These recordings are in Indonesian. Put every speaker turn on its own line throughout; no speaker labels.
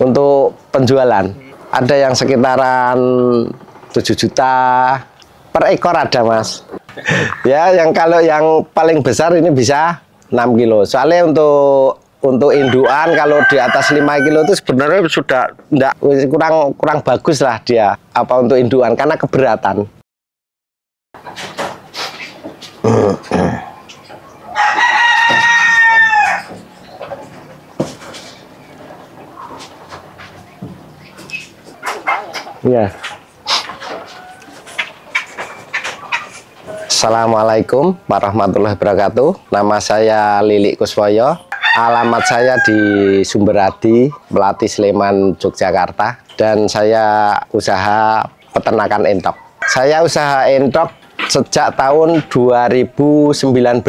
untuk penjualan. Ada yang sekitaran 7 juta per ekor ada, Mas. Ya, kalau yang paling besar ini bisa 6 kilo. Soalnya untuk indukan kalau di atas 5 kilo itu sebenarnya sudah kurang bagus lah dia untuk indukan karena keberatan. Ya. Assalamualaikum warahmatullahi wabarakatuh. Nama saya Lilik Kuswoyo. Alamat saya di Sumberadi, Melati, Sleman, Yogyakarta. Dan saya usaha peternakan entok. Saya usaha entok sejak tahun 2019.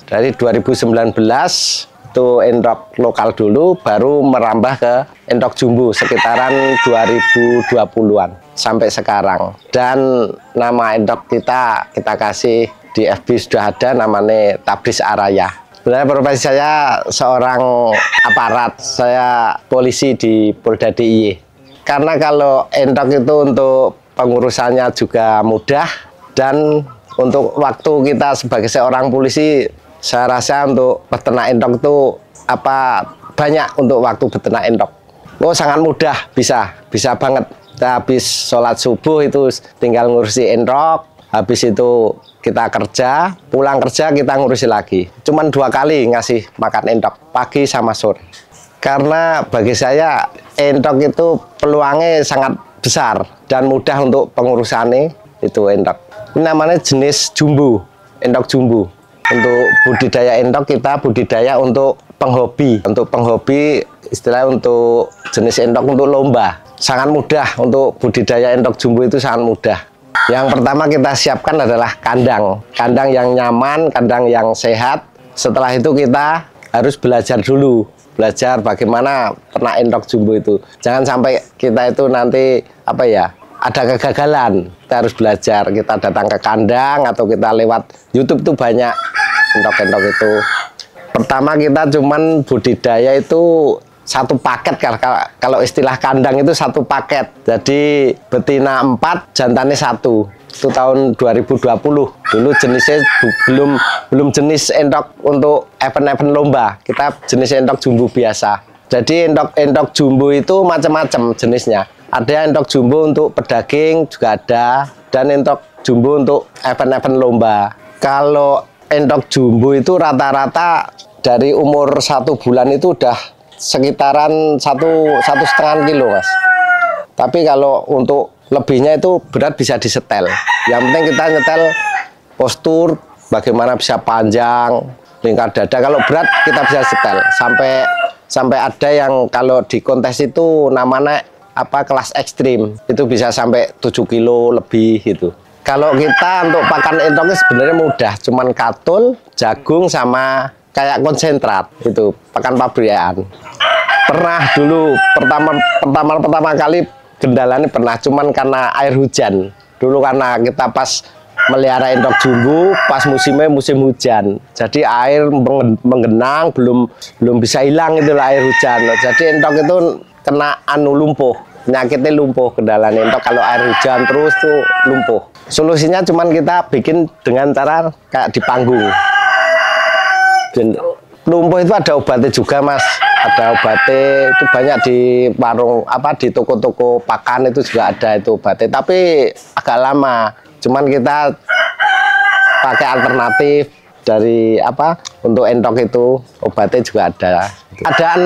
Dari 2019 itu entok lokal dulu, baru merambah ke entok jumbo sekitaran 2020-an sampai sekarang. Dan nama entok kita kasih di FB sudah ada, namanya Tabris Araya. Sebenarnya profesi saya seorang aparat, saya polisi di Polda DIY. Karena kalau entok itu untuk pengurusannya juga mudah, dan untuk waktu kita sebagai seorang polisi, saya rasa untuk peternak entok itu banyak untuk waktu peternak entok. Oh, sangat mudah, bisa banget. Kita habis sholat subuh itu tinggal ngurusi entok, habis itu kita kerja, pulang kerja kita ngurusi lagi. Cuman 2 kali ngasih makan entok, pagi sama sore. Karena bagi saya entok itu peluangnya sangat besar dan mudah untuk pengurusannya itu entok. Ini namanya jenis jumbo, entok jumbo. Untuk budidaya entok kita budidaya untuk penghobi. Untuk penghobi istilahnya untuk jenis entok untuk lomba. Sangat mudah untuk budidaya entok jumbo itu sangat mudah. Yang pertama kita siapkan adalah kandang. Kandang yang nyaman, kandang yang sehat. Setelah itu kita harus belajar dulu. Belajar bagaimana ternak entok jumbo itu. Jangan sampai kita itu nanti ada kegagalan. Kita harus belajar, kita datang ke kandang atau kita lewat YouTube tuh banyak entok-entok itu. Pertama kita cuman budidaya itu 1 paket, kalau istilah kandang itu 1 paket. Jadi betina 4, jantannya 1. Itu tahun 2020. Dulu jenisnya belum jenis entok untuk event-event lomba. Kita jenis entok jumbo biasa. Jadi entok jumbo itu macam-macam jenisnya. Ada entok jumbo untuk pedaging juga ada, dan entok jumbo untuk event-event lomba. Kalau entok jumbo itu rata-rata dari umur 1 bulan itu udah sekitaran 1,5 kilo, Mas. Tapi kalau untuk lebihnya itu berat bisa disetel. Yang penting kita nyetel postur, bagaimana bisa panjang, lingkar dada. Kalau berat kita bisa setel sampai ada yang kalau di kontes itu namanya kelas ekstrim, itu bisa sampai 7 kilo lebih gitu. Kalau kita untuk pakan entoknya sebenarnya mudah, cuman katul, jagung sama kayak konsentrat itu pakan pabrikan. Pernah dulu pertama kali kendalanya pernah, cuman karena air hujan. Dulu karena kita pas melihara entok jumbo pas musim hujan, jadi air menggenang, belum bisa hilang itulah air hujan. Jadi entok itu kena lumpuh, penyakitnya lumpuh, kendalanya entok kalau air hujan terus tuh lumpuh. Solusinya cuman kita bikin dengan cara kayak di panggung. Dan lumpuh itu ada obatnya juga, Mas. Ada obatnya, itu banyak di warung di toko-toko pakan itu juga ada itu obatnya, tapi agak lama. Cuman kita pakai alternatif dari untuk entok itu obatnya juga ada. Ada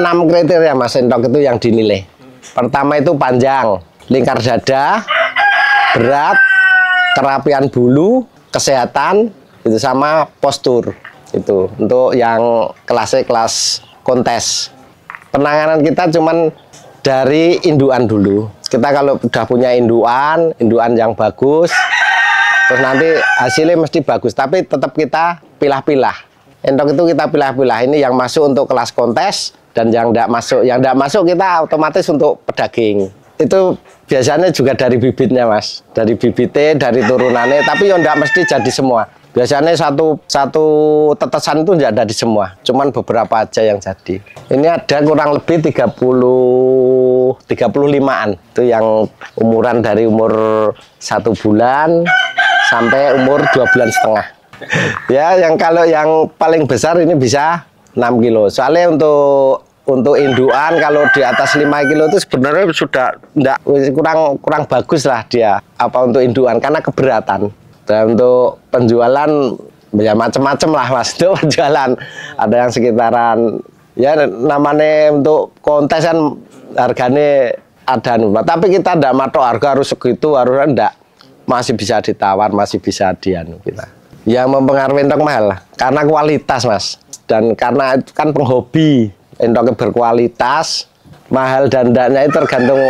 6 kriteria, Mas, entok itu yang dinilai. Pertama itu panjang, lingkar dada, berat, kerapian bulu, kesehatan, itu sama postur. Itu untuk yang kelas kontes. Penanganan kita cuman dari indukan dulu. Kita kalau udah punya indukan yang bagus, terus nanti hasilnya mesti bagus, tapi tetap kita pilah-pilah. Entok itu kita pilah-pilah, ini yang masuk untuk kelas kontes dan yang tidak masuk. Yang tidak masuk kita otomatis untuk pedaging. Itu biasanya juga dari bibitnya, Mas. Dari bibitnya, dari turunannya, tapi yang tidak mesti jadi semua. Biasanya satu tetesan itu tidak jadi semua, cuman beberapa aja yang jadi. Ini ada kurang lebih 30 35-an. Itu yang umuran dari umur 1 bulan sampai umur 2 bulan setengah. Ya, kalau yang paling besar ini bisa 6 kilo. Soalnya untuk indukan kalau di atas 5 kilo itu sebenarnya sudah kurang bagus lah dia untuk indukan karena keberatan. Dan untuk penjualan ya macam-macam lah Mas, itu penjualan ada yang sekitaran ya namanya untuk kontes kan harganya ada tapi kita tidak matok harga harus segitu, harus rendah, masih bisa ditawar, masih bisa dianu kita. Yang mempengaruhi entok mahal karena kualitas Mas, dan karena itu kan penghobi, entoknya berkualitas, mahal dan tidaknya itu tergantung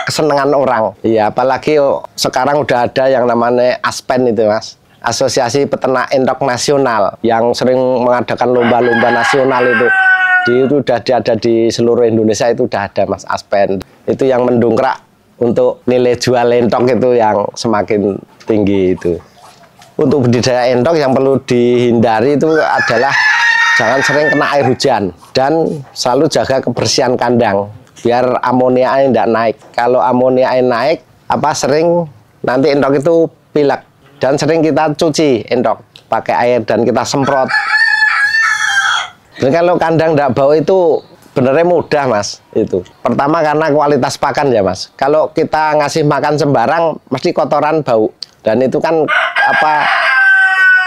kesenangan orang. Iya, apalagi sekarang udah ada yang namanya ASPEN itu Mas, Asosiasi Peternak Entok Nasional, yang sering mengadakan lomba-lomba nasional itu udah ada di seluruh Indonesia, itu udah ada Mas ASPEN. Itu yang mendongkrak untuk nilai jual entok itu yang semakin tinggi itu. Untuk budidaya entok yang perlu dihindari itu adalah jangan sering kena air hujan dan selalu jaga kebersihan kandang biar amoniaknya tidak naik. Kalau amoniaknya naik, sering nanti entok itu pilek, dan sering kita cuci entok pakai air dan kita semprot. Dan kalau kandang tidak bau itu benernya mudah Mas itu. Pertama karena kualitas pakan ya Mas. Kalau kita ngasih makan sembarang mesti kotoran bau, dan itu kan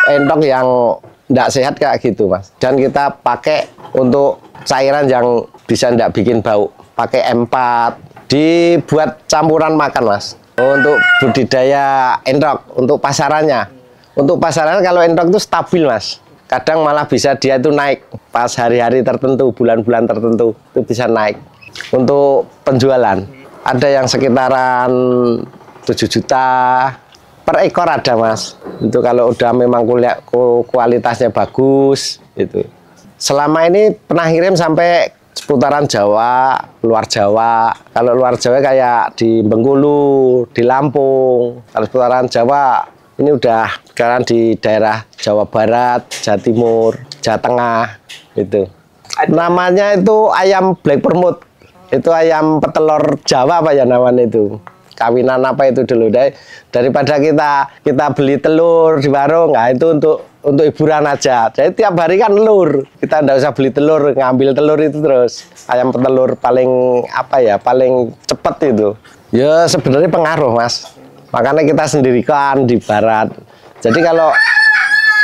entok yang tidak sehat kayak gitu Mas. Dan kita pakai untuk cairan yang bisa tidak bikin bau, pakai M4, dibuat campuran makan Mas. Untuk budidaya entok, untuk pasarannya kalau entok itu stabil Mas, kadang malah bisa dia itu naik pas hari-hari tertentu, bulan-bulan tertentu itu bisa naik. Untuk penjualan ada yang sekitaran 7 juta per ekor ada Mas. Itu kalau udah memang kualitasnya bagus itu. Selama ini pernah kirim sampai seputaran Jawa, luar Jawa. Kalau luar Jawa kayak di Bengkulu, di Lampung. Kalau seputaran Jawa ini udah sekarang di daerah Jawa Barat, Jawa Timur, Jawa Tengah itu. Namanya itu ayam black permut. Itu ayam petelur Jawa namanya itu. Kawinan itu dulu daripada kita beli telur di warung, itu untuk hiburan aja. Jadi tiap hari kan telur, kita nggak usah beli telur, ngambil telur itu terus. Ayam petelur paling paling cepet itu. Ya sebenarnya pengaruh Mas, makanya kita sendirikan di barat. Jadi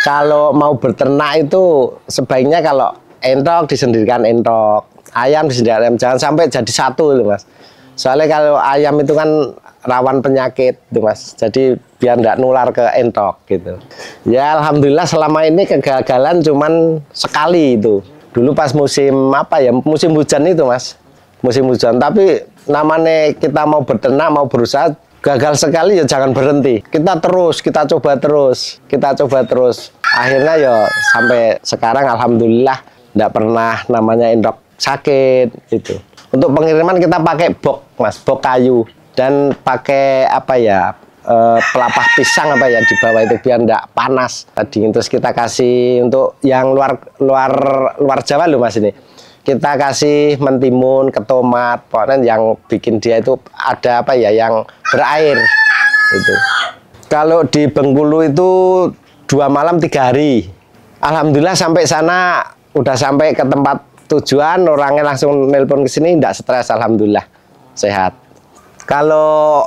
kalau mau berternak itu sebaiknya kalau entok disendirikan entok, ayam disendirikan ayam, jangan sampai jadi satu itu Mas. Soalnya kalau ayam itu kan rawan penyakit tuh Mas, jadi biar nggak nular ke entok gitu. Ya alhamdulillah selama ini kegagalan cuman sekali itu. Dulu pas musim musim hujan itu Mas, musim hujan. Tapi namanya kita mau berternak, mau berusaha, gagal sekali ya jangan berhenti. Kita coba terus. Akhirnya ya sampai sekarang alhamdulillah nggak pernah namanya entok sakit itu. Untuk pengiriman kita pakai box Mas, box kayu, dan pakai pelapah pisang di bawah itu biar enggak panas tadi. Terus kita kasih untuk yang luar Jawa loh Mas, ini kita kasih mentimun, ketomat, pokoknya yang bikin dia itu ada yang berair itu. Kalau di Bengkulu itu 2 malam 3 hari. Alhamdulillah sampai sana udah sampai ke tempat tujuan, orangnya langsung nelpon ke sini, tidak stres, alhamdulillah sehat. Kalau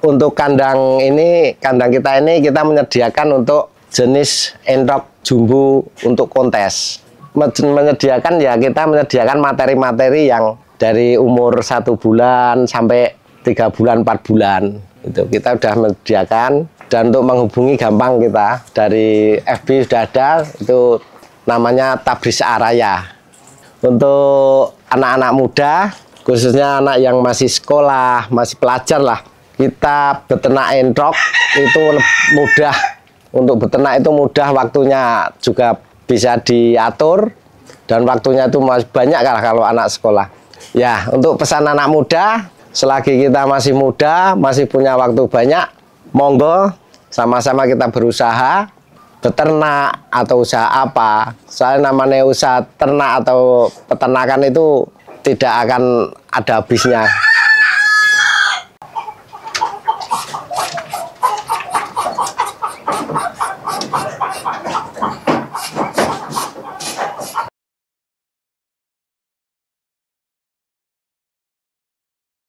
untuk kandang kita ini kita menyediakan untuk jenis entok jumbo untuk kontes. Menyediakan kita menyediakan materi-materi yang dari umur 1 bulan sampai 3 bulan 4 bulan itu kita udah menyediakan. Dan untuk menghubungi gampang, kita dari FB sudah ada, itu namanya Tabris Araya. Untuk anak-anak muda, khususnya anak yang masih sekolah, masih pelajar lah, kita beternak entok itu mudah. Untuk beternak itu mudah, waktunya juga bisa diatur, dan waktunya itu masih banyak kalau anak sekolah. Ya, untuk pesan anak muda, selagi kita masih muda, masih punya waktu banyak, monggo sama-sama kita berusaha beternak atau usaha apa. Soalnya namanya usaha ternak atau peternakan itu tidak akan ada habisnya.